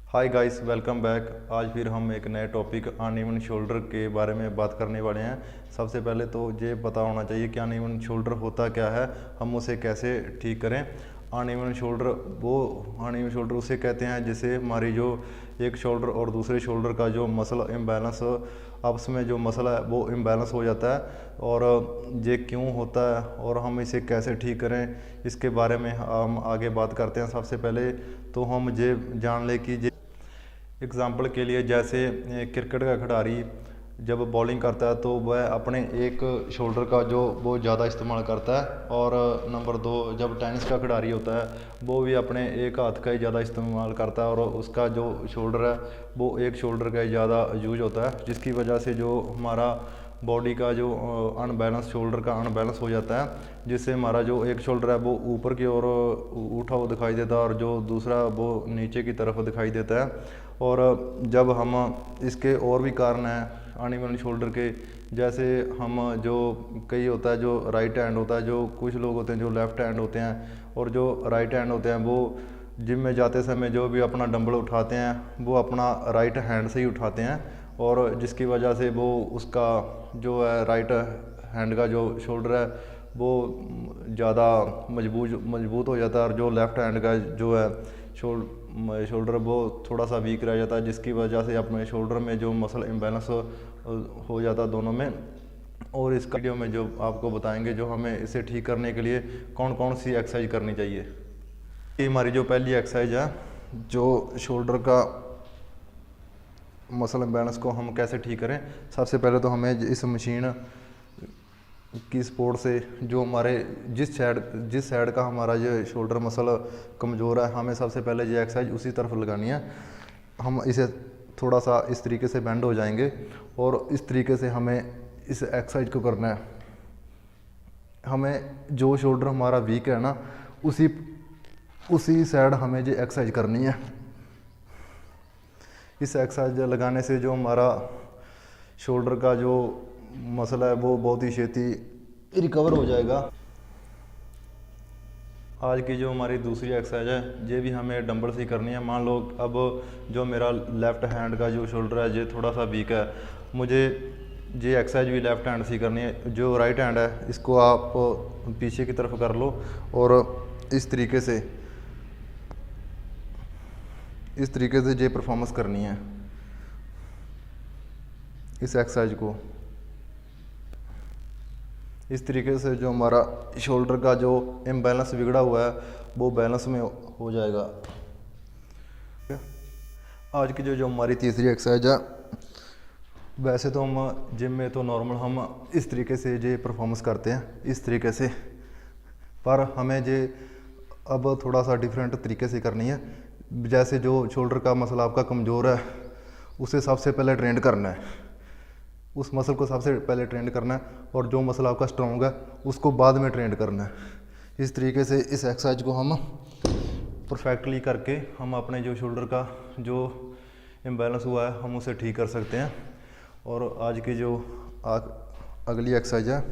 Hi guys, welcome back. आज फिर हम एक नए टॉपिक अनइवन शोल्डर के बारे में बात करने वाले हैं। सबसे पहले तो ये पता होना चाहिए कि अनइवन शोल्डर होता क्या है, हम उसे कैसे ठीक करें। अनइवन शोल्डर अनइवन शोल्डर उसे कहते हैं जिसे हमारी जो एक शोल्डर और दूसरे शोल्डर का जो मसल इम्बैलेंस, आपस में जो मसल है वो इम्बैलेंस हो जाता है। और ये क्यों होता है और हम इसे कैसे ठीक करें, इसके बारे में हम आगे बात करते हैं। सबसे पहले तो हम ये जान लें कि एग्ज़ाम्पल के लिए जैसे क्रिकेट का खिलाड़ी जब बॉलिंग करता है तो वह अपने एक शोल्डर का जो वो ज़्यादा इस्तेमाल करता है। और नंबर दो, जब टेनिस का खिलाड़ी होता है वो भी अपने एक हाथ का ही ज़्यादा इस्तेमाल करता है और उसका जो शोल्डर है वो एक शोल्डर का ही ज़्यादा यूज होता है, जिसकी वजह से जो हमारा बॉडी का जो अनबैलेंस शोल्डर का अनबैलेंस हो जाता है, जिससे हमारा जो एक शोल्डर है वो ऊपर की ओर उठा हुआ दिखाई देता है और जो दूसरा वो नीचे की तरफ दिखाई देता है। और जब हम इसके और भी कारण हैं अनइवन शोल्डर के, जैसे हम जो कई होता है जो राइट हैंड होता है, जो कुछ लोग होते हैं जो लेफ़्ट हैंड होते हैं, और जो राइट हैंड होते हैं वो जिम में जाते समय जो भी अपना डंबल उठाते हैं वो अपना राइट हैंड से ही उठाते हैं, और जिसकी वजह से वो उसका जो है राइट हैंड का जो शोल्डर है वो ज़्यादा मजबूत हो जाता है, और जो लेफ़्ट हैंड का जो है शोल्डर वो थोड़ा सा वीक रह जाता है, जिसकी वजह से अपने शोल्डर में जो मसल इम्बैलेंस हो जाता है दोनों में। और इस वीडियो में जो आपको बताएंगे जो हमें इसे ठीक करने के लिए कौन कौन सी एक्सरसाइज करनी चाहिए। ये हमारी जो पहली एक्सरसाइज है, जो शोल्डर का मसल इम्बैलेंस को हम कैसे ठीक करें। सबसे पहले तो हमें इस मशीन की सपोर्ट से जो हमारे जिस साइड का हमारा ये शोल्डर मसल कमज़ोर है, हमें सबसे पहले ये एक्सरसाइज उसी तरफ लगानी है। हम इसे थोड़ा सा इस तरीके से बेंड हो जाएंगे और इस तरीके से हमें इस एक्सरसाइज को करना है। हमें जो शोल्डर हमारा वीक है ना, उसी साइड हमें ये एक्सरसाइज करनी है। इस एक्सरसाइज लगाने से जो हमारा शोल्डर का जो मसला है वो बहुत ही छेती रिकवर हो जाएगा। आज की जो हमारी दूसरी एक्सरसाइज है ये भी हमें डंबल से ही करनी है। मान लो अब जो मेरा लेफ़्ट हैंड का जो शोल्डर है ये थोड़ा सा वीक है, मुझे ये एक्सरसाइज भी लेफ़्ट हैंड से ही करनी है। जो राइट हैंड है इसको आप पीछे की तरफ कर लो और इस तरीके से ये परफॉर्मेंस करनी है इस एक्सरसाइज को। इस तरीके से जो हमारा शोल्डर का जो इम्बैलेंस बिगड़ा हुआ है वो बैलेंस में हो जाएगा। आज की जो हमारी तीसरी एक्सरसाइज है, वैसे तो हम जिम में तो नॉर्मल हम इस तरीके से ये परफॉर्मेंस करते हैं इस तरीके से, पर हमें ये अब थोड़ा सा डिफरेंट तरीके से करनी है। जैसे जो शोल्डर का मसल आपका कमज़ोर है उसे सबसे पहले ट्रेंड करना है, उस मसल को सबसे पहले ट्रेंड करना है, और जो मसल आपका स्ट्रॉन्ग है उसको बाद में ट्रेंड करना है। इस तरीके से इस एक्सरसाइज को हम परफेक्टली करके हम अपने जो शोल्डर का जो इम्बैलेंस हुआ है हम उसे ठीक कर सकते हैं। और आज की जो अगली एक्सरसाइज है,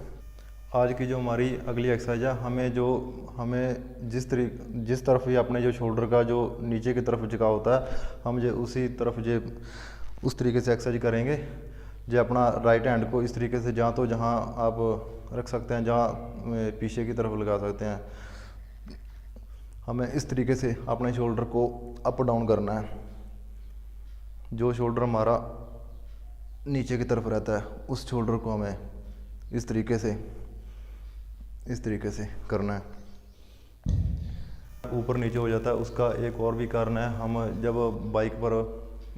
आज की जो हमारी अगली एक्सरसाइज है, हमें जिस तरफ भी अपने जो शोल्डर का जो नीचे की तरफ झुकाव होता है हम उस तरीके से एक्सरसाइज करेंगे। जो अपना राइट हैंड को इस तरीके से जहाँ आप रख सकते हैं, जहाँ पीछे की तरफ लगा सकते हैं, हमें इस तरीके से अपने शोल्डर को अप डाउन करना है। जो शोल्डर हमारा नीचे की तरफ रहता है उस शोल्डर को हमें इस तरीके से करना है। ऊपर नीचे हो जाता है, उसका एक और भी कारण है। हम जब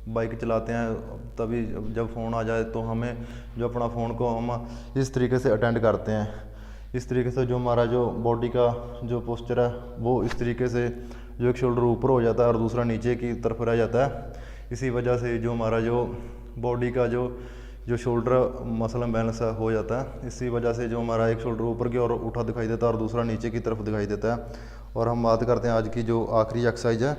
बाइक चलाते हैं तभी जब फ़ोन आ जाए तो हमें जो अपना फ़ोन को हम इस तरीके से अटेंड करते हैं। इस तरीके से जो हमारा जो बॉडी का जो पोस्चर है वो इस तरीके से जो एक शोल्डर ऊपर हो जाता है और दूसरा नीचे की तरफ रह जाता है। इसी वजह से जो हमारा जो बॉडी का जो शोल्डर मसल इम्बैलेंस हो जाता है। इसी वजह से जो हमारा एक शोल्डर ऊपर की ओर उठा दिखाई देता है और दूसरा नीचे की तरफ दिखाई देता है। और हम बात करते हैं आज की जो आखिरी एक्सरसाइज है।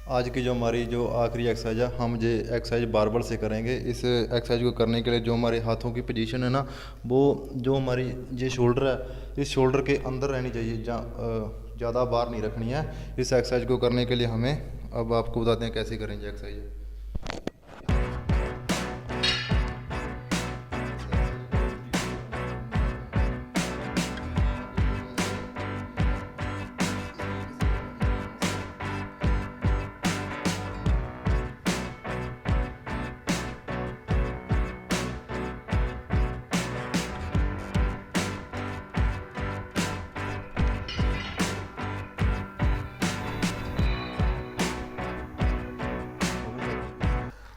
आज की जो हमारी जो आखिरी एक्सरसाइज है, हम ये एक्सरसाइज बारबल से करेंगे। इस एक्सरसाइज को करने के लिए जो हमारे हाथों की पोजीशन है ना, वो जो हमारी ये शोल्डर है, इस शोल्डर के अंदर रहनी चाहिए, जहाँ ज़्यादा बाहर नहीं रखनी है। इस एक्सरसाइज को करने के लिए हमें, अब आपको बताते हैं कैसे करेंगे एक्सरसाइज।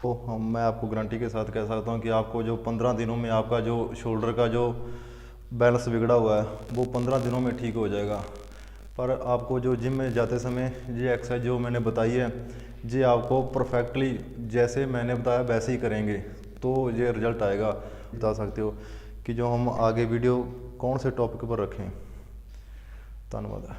तो मैं आपको गारंटी के साथ कह सकता हूँ कि आपको जो 15 दिनों में आपका जो शोल्डर का जो बैलेंस बिगड़ा हुआ है वो 15 दिनों में ठीक हो जाएगा। पर आपको जो जिम में जाते समय ये एक्सरसाइज जो मैंने बताई है, ये आपको परफेक्टली जैसे मैंने बताया वैसे ही करेंगे तो ये रिजल्ट आएगा। बता सकते हो कि जो हम आगे वीडियो कौन से टॉपिक पर रखें। धन्यवाद।